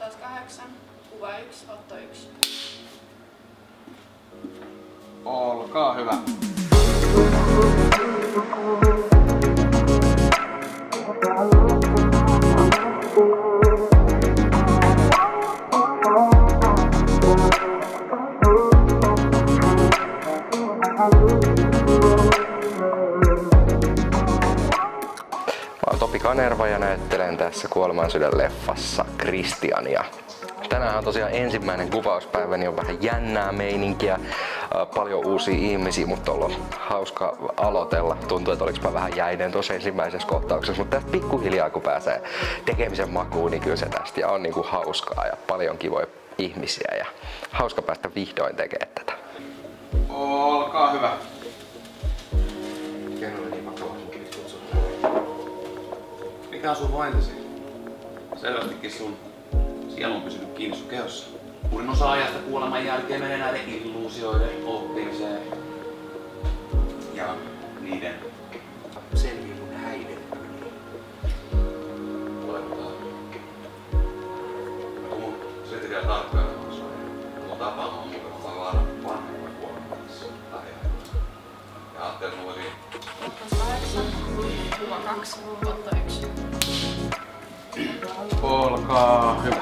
taas 8, kuva 1, otto 1. Olkaa hyvä. Mä oon Topi Kanerva ja näyttelen tässä Kuolemansydän-leffassa Kristiania. Tänään on tosiaan ensimmäinen kuvauspäivä, niin on vähän jännää meininkiä. Paljon uusia ihmisiä, mutta on ollut hauska aloitella. Tuntuu, että oliks mä vähän jäinen tuossa ensimmäisessä kohtauksessa, mutta tästä pikkuhiljaa kun pääsee tekemisen makuun, niin kyllä se tästä ja on niinku hauskaa ja paljon kivoja ihmisiä ja hauska päästä vihdoin tekemään tätä. Olkaa hyvä. Mikä on sun vaintasi? Selvästikin sun sielu on pysynyt kiinni sun kehossa. Suurin osa ajasta kuoleman jälkeen menee näiden illuusioiden oppimiseen ja niiden selviilun häiden yli. Oletetaan. Kun se vielä tarkkailemaan sua, mun tapana on mukava vaara vanhemman kuolemassa lähiaikoina. Ja ajattelin, että mä voisin... 8, kuva 2, otto 1. Olkaa hyvä.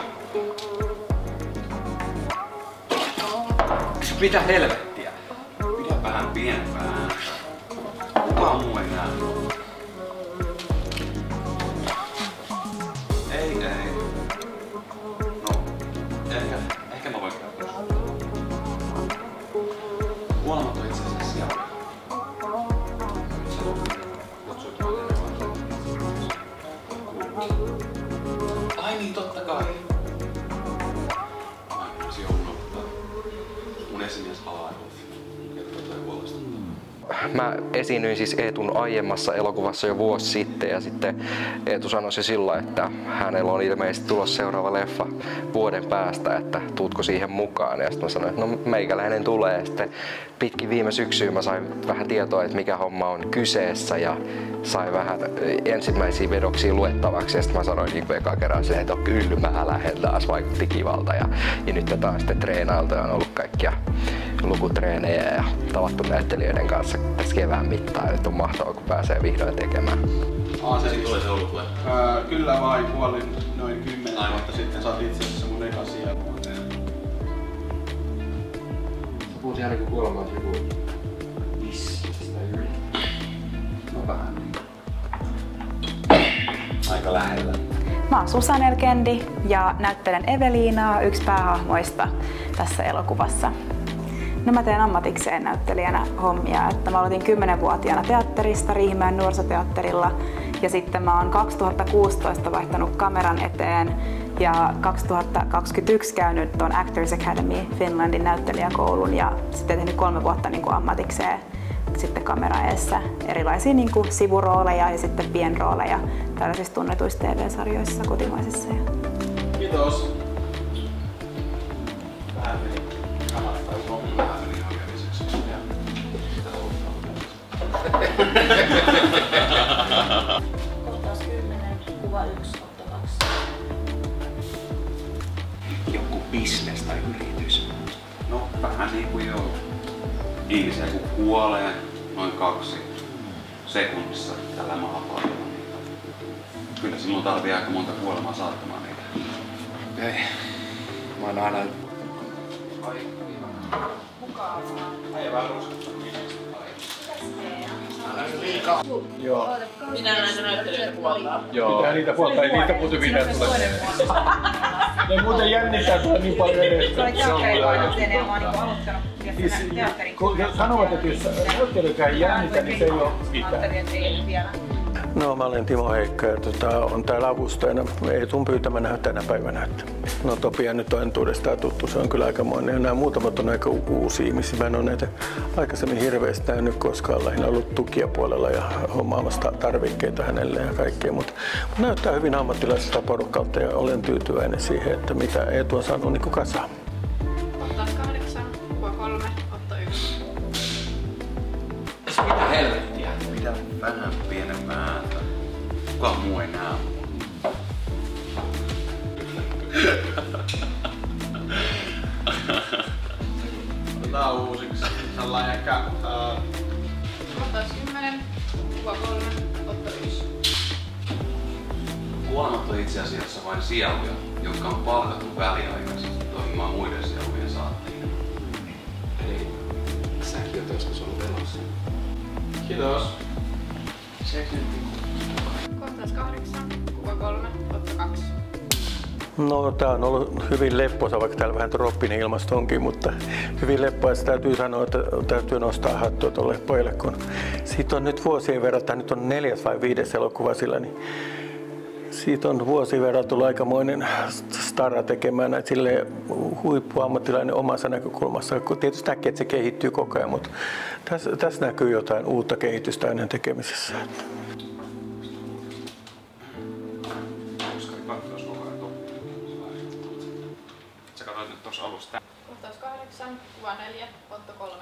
Mitä helvettiä? Pidä vähän pienempää. Kukaan muu ei näe. Ei. No, ehkä mä voin käydä. Kuolemat on itse asiassa siellä. Ai niin, totta kai. Mä olisin unohtaa. Mun esimies Alailuf kertoo jotain huolestuttaa. Mä esiinnyin siis Eetun aiemmassa elokuvassa jo vuosi sitten ja sitten Eetu sanoi se sillä, että hänellä on ilmeisesti tulossa seuraava leffa vuoden päästä, että tuutko siihen mukaan. Ja sitten mä sanoin, että no meikäläinen tulee. Ja sitten pitkin viime syksyyn mä sain vähän tietoa, että mikä homma on kyseessä ja sain vähän ensimmäisiä vedoksia luettavaksi. Ja sitten mä sanoin niin kuin eka kerran sen, että kyllä mä lähden taas, vaikutti kivalta. Ja nyt tätä on sitten treenailtu ja on ollut kaikkia lukutreenejä ja tavattu näyttelijöiden kanssa tässä kevään mittaan. Nyt on mahtavaa, kun pääsee vihdoin tekemään. Se tulee se ollut tulee. Kyllä vain, kuolin noin 10 vuotta sitten. Sä oot itse asiassa mun eka siellä. Sä puhut ihan niinku kuolemaan joku missistä yli. No vähän. Aika lähellä. Mä oon Susan Elkendi ja näyttelen Eveliinaa, yksi päähahmoista tässä elokuvassa. No mä teen ammatikseen näyttelijänä hommia, että mä aloitin 10-vuotiaana teatterista Riihimäen nuorisoteatterilla ja sitten mä oon 2016 vaihtanut kameran eteen ja 2021 käynyt tuon Actors Academy Finlandin näyttelijäkoulun ja sitten tehnyt 3 vuotta niin kuin ammatikseen sitten kamera eessä erilaisia niin kuin sivurooleja ja sitten pienrooleja tällaisissa tunnetuissa TV-sarjoissa kotimaisissa. Kiitos. Vähän meni kamasta tai sommin vähän meni oikeelliseksi. Ja sitä Kohtaus 10, kuva 1, otto 2. Joku business tai yritys. No, vähän niin kuin joo. Ihmisiä kun kuolee noin 2 sekunnissa tällä maapallolla, niin kyllä silloin tarvii aika monta kuolemaa saattamaan niitä. Okei. Mä oon aina... Joo. Minä näitä näyttelijöitä puoltaa. Joo. Pitää niitä puolta, ei niitä muuten videoita tule. Ne muuten jännittää tulla niin paljon edestä. Se on kyllä aika. Sanovat, että jos näyttelijäkään ei jännitä, niin se ei ole mitään. No, mä olen Timo Heikka ja on täällä avustajana Eetun pyytämänä tänä päivänä. No, Topia nyt on entuudestaan tuttu, se on kyllä aikamoinen. Ja nämä muutamat on aika uusia ihmisiä. Mä en ole näitä aikaisemmin hirveästi nähnyt koskaan, lähinnä ollut tukijapuolella ja hommaamassa tarvikkeita hänelle ja kaikkea. Mutta näyttää hyvin ammattilaisesta porukalta ja olen tyytyväinen siihen, että mitä Eetu on saanut niin kasaan. Kohtaus 8, kuva 3, otto 1. Mitä helvettiä? Pidä vähän pienempää ääntä. Kukaan muu ei näe. Otetaan uusiksi. Sellainen ehkä... Kohtaus 10, kuva 3, otto 1. Kuolemat on itse asiassa vain sieluja, jotka on palkattu väliaikaisesti toimimaan muiden sielujen saattajina. Eli säkin oot joskus ollut elossa. Kiitos. Kohtaus 8, kuva 3, otto 2. No, tää on ollut hyvin leppoisa, vaikka täällä vähän tropinen ilmasto onkin, mutta hyvin leppoisa. Täytyy sanoa, että täytyy nostaa hattua tuolle pojalle, kun siitä on nyt vuosien verran, nyt on 4. vai 5. elokuva sillä, niin siitä on vuosien verran tullut aikamoinen stara tekemään näitä silleen huippuammattilainen omassa näkökulmassa. Tietysti näkee, että se kehittyy koko ajan, mutta tässä näkyy jotain uutta kehitystä hänen tekemisessä. Kohtaus 8, kuva 4, otto 3.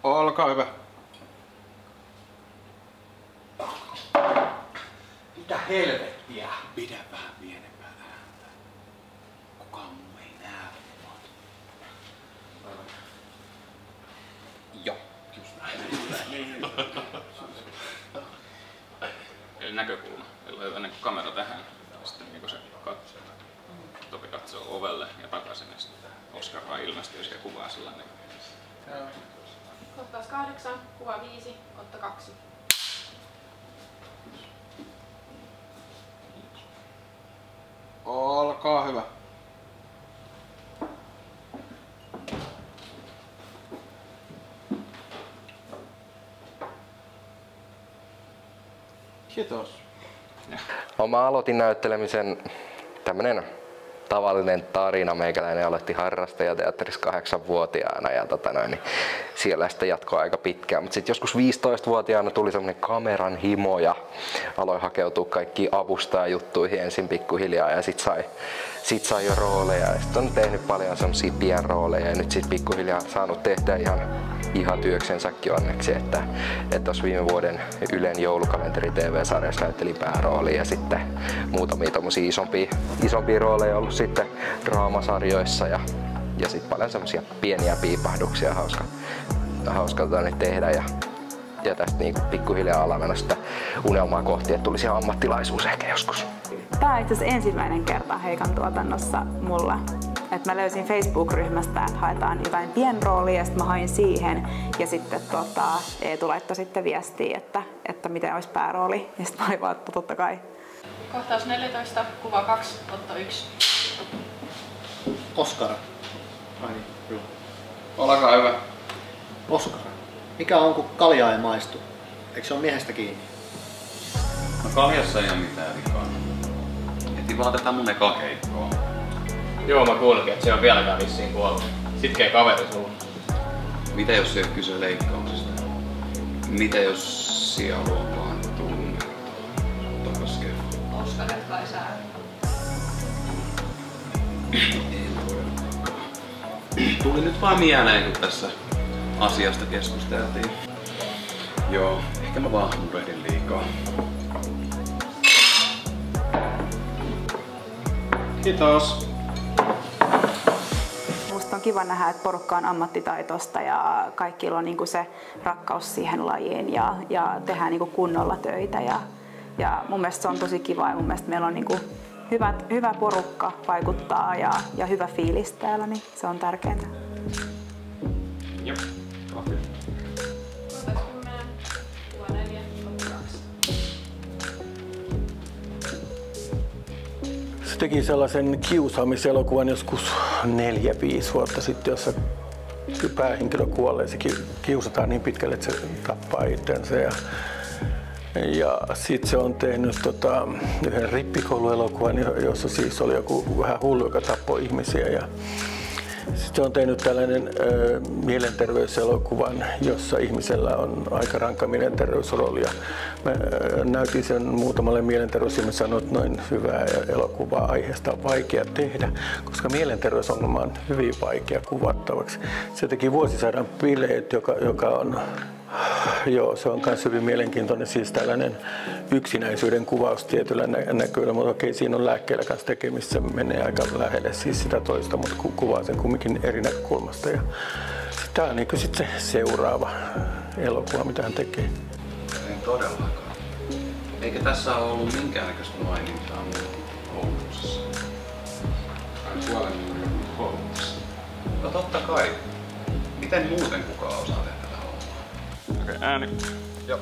Olkaa hyvä. Mitä helvettiä? Pidä vähän pienempää ääntä. Kukaan muu ei näe mua. Joo, just näin. Eli näkökulma. Eli laitetaan niin kamera tähän. Sitten niin se katsoo. Topi katsoo ovelle ja takaisin. Ja sitten Oskar vaan ilmestyy siihen kuvaan sellainen. Kohtaus 8, kuva 5, otto 2. Olkaa hyvä. Kiitos. Mä aloitin näyttelemisen tämmönen tavallinen tarina. Meikäläinen aloitti harrastajateatterissa 8-vuotiaana ja niin siellä sitten jatkoi aika pitkään. Mutta sitten joskus 15-vuotiaana tuli semmoinen kameran himo ja aloin hakeutua kaikkiin avustajajuttuihin ensin pikkuhiljaa ja sit sai jo rooleja. Ja sitten on tehnyt paljon semmosia pienrooleja ja nyt sit pikkuhiljaa saanut tehdä ihan työksensäkin onneksi. Että tuossa viime vuoden Ylen joulukalenteri TV-sarjassa näyttelin pääroolia ja sitten muutamia tommosia isompia rooleja ollut sitten draamasarjoissa ja sitten paljon semmosia pieniä piipahduksia hauska tehdä ja tästä niin pikkuhiljaa ollaan menossa unelmaa kohti, että tulisi ammattilaisuus ehkä joskus. Tämä on itse asiassa ensimmäinen kerta Heikan tuotannossa mulla. Et mä löysin Facebook-ryhmästä, että haetaan jotain pienroolia ja sitten mä hain siihen. Ja sitten Eetu laittoi sitten viestiä, että miten olisi päärooli. Ja sitten mä olin vaan, totta kai. Kohtaus 14, kuva 2, otto 1. Oskar. Ai niin, Olkaa hyvä. Oskar. Mikä on, kun kaljaa ei maistu? Eikö se ole miehestä kiinni? No kaljassa ei ole mitään vikaa. Etin vaan tätä mun ekaa keikkoa. Joo, mä kuulinkin, että se on vieläkään vissiin kuollut. Sitkeä kaveri sulla. Mitä jos ei ole kyse leikkauksesta? Mitä jos sielu on vaan tunnettu? Takas kerran. Oskar, et kai sä. Ei todellakaan. Tuli nyt vaan mieleen, kun tässä asiasta keskusteltiin. Joo, ehkä mä vaan murehdin liikaa. Kiitos. Musta on kiva nähdä, että porukka on ammattitaitoista ja kaikilla on niinku se rakkaus siihen lajiin ja tehdään niinku kunnolla töitä. Ja mun mielestä se on tosi kiva ja mun mielestä meillä on niinku hyvä porukka vaikuttaa ja hyvä fiilis täällä, niin se on tärkeintä. Joo. Kohtaus 10, kuva 4, otto 2. Se teki sellaisen kiusaamiselokuvan joskus 4-5 vuotta sitten, jossa päähenkilö kuolee. Se kiusataan niin pitkälle, että se tappaa itsensä. Ja sitten se on tehnyt yhden rippikouluelokuvan, jossa siis oli joku vähän hullu, joka tappoi ihmisiä. Ja sitten on tehnyt tällainen mielenterveyselokuvan, jossa ihmisellä on aika rankka mielenterveysrooli. Ja mä näytin sen muutamalle mielenterveysille, sanoin, että noin hyvää elokuvaa aiheesta on vaikea tehdä, koska mielenterveysongelma on hyvin vaikea kuvattavaksi. Se teki Vuosisadan bileet, joka on Joo, se on myös hyvin mielenkiintoinen, siis tällainen yksinäisyyden kuvaus tietyllä näköillä, mutta okei, siinä on lääkkeellä kanssa tekemistä, se menee aika lähelle siis sitä toista, mutta kuvaa sen kumminkin eri näkökulmasta. Ja tämä on niin sit se seuraava elokuva, mitä hän tekee. Ei todellakaan. Eikä tässä ole ollut minkäännäköistä mainintaa koulutuksessa. Tai kuolemaan koulutuksessa. No totta kai. Miten muuten kukaan osaa tehdä tätä hommaa? Okei, ääni. Joo.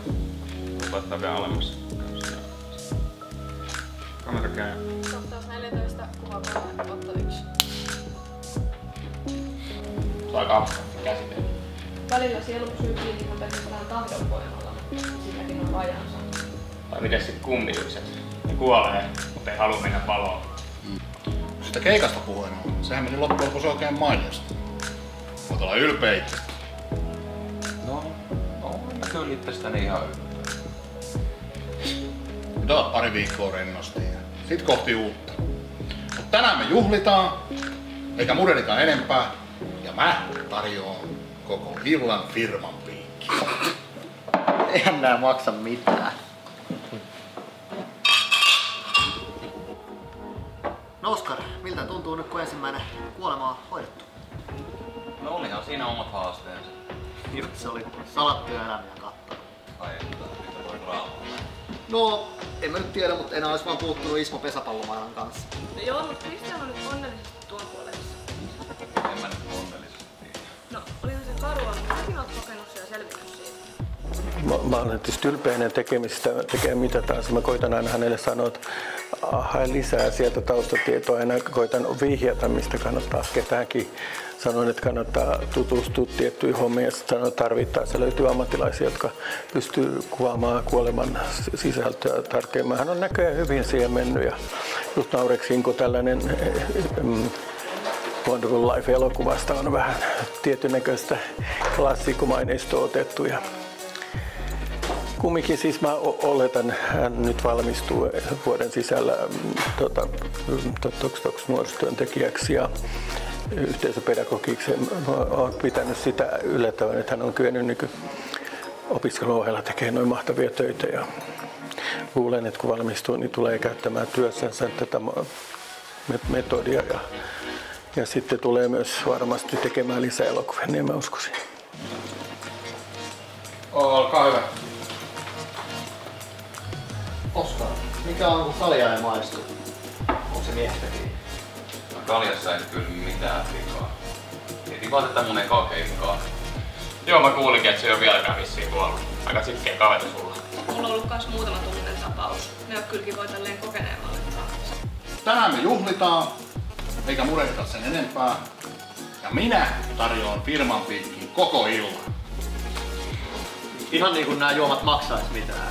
Laittaa vielä alemmas. Kamera käy. Kohtaus 14, kuva 3, otto 1. Se on aika abstrakti käsite. Välillä sielu pysyy kiinni ihan pelkästään tahdon voimalla, mutta silläkin on rajansa. Tai miten sit kummitukset? Ne kuolee, mutta ei halua mennä paloon. Sitä keikasta puheen on. Sehän meni loppujen lopuksi oikein mainiosta. Voit olla ylpeä itsestä. No, mä kyllä itsestäni ihan ylpeä. Nyt oot pari viikkoa rennosti ja sit kohti uutta. Mut tänään me juhlitaan, eikä murenita enempää. Ja mä tarjoan koko illan firman piikki. Eihän nää maksa mitään. No Oskar, miltä tuntuu nyt kun ensimmäinen kuolema on hoidettu? No olihan siinä omat haasteensa. Just se oli salattuja elämiä kattava. Ai mitä voi raamaa. No, en mä nyt tiedä, mutta enää olisi vaan puuttunut Ismo pesäpallomaailman kanssa. No joo, mutta Kristian on nyt onnellisesti tuon puolessa. En mä nyt onnellisesti tiedä. No, olihan se karua, mutta säkin oot kokenut sen ja selvinnyt siitä. Mä olen tietysti ylpeinen tekemistä, tekee mitä taas. Mä koitan aina hänelle sanoa, että hae lisää sieltä taustatietoa. Aina koitan vihjata, mistä kannattaa ketäänkin. Sanoin, että kannattaa tutustua tiettyihin hommiin ja sanoin, että tarvittaessa löytyy ammattilaisia, jotka pystyy kuvaamaan kuoleman sisältöä tarkemmin. Hän on näköjään hyvin siihen mennyt ja just naureksin, kun tällainen Wonderful Life-elokuvasta on vähän tietynäköistä klassikomaineistoa otettu. Ja kumminkin siis mä oletan, hän nyt valmistuu vuoden sisällä nuorisotyöntekijäksi ja yhteisöpedagogiksi. Olen pitänyt sitä yllättävän, että hän on kyennyt opiskelun ohella tekemään noin mahtavia töitä. Ja luulen, että kun valmistuu, niin tulee käyttämään työssänsä tätä metodia. Ja sitten tulee myös varmasti tekemään lisää elokuvia, niin mä uskoisin. Olkaa hyvä. Oskar, mikä on kun kaljaa ei maistu? Onko se miehestä kiinni? No kaljassa ei kyllä mitään vikaa. Heti vaan tätä mun ekaa keikkaa. Joo, mä kuulinkin, että se ei oo vieläkään vissiin kuollut. Aika sitkeä kaveri sulla. Mulla on ollut kans muutama tunnen tapaus. Ne on kylläkin voi tälleen kokeneemmalle taas. Tänään me juhlitaan, eikä murenita sen enempää. Ja minä tarjoan firman piikkiin koko illan. Ihan niin kuin nämä juomat maksais mitään.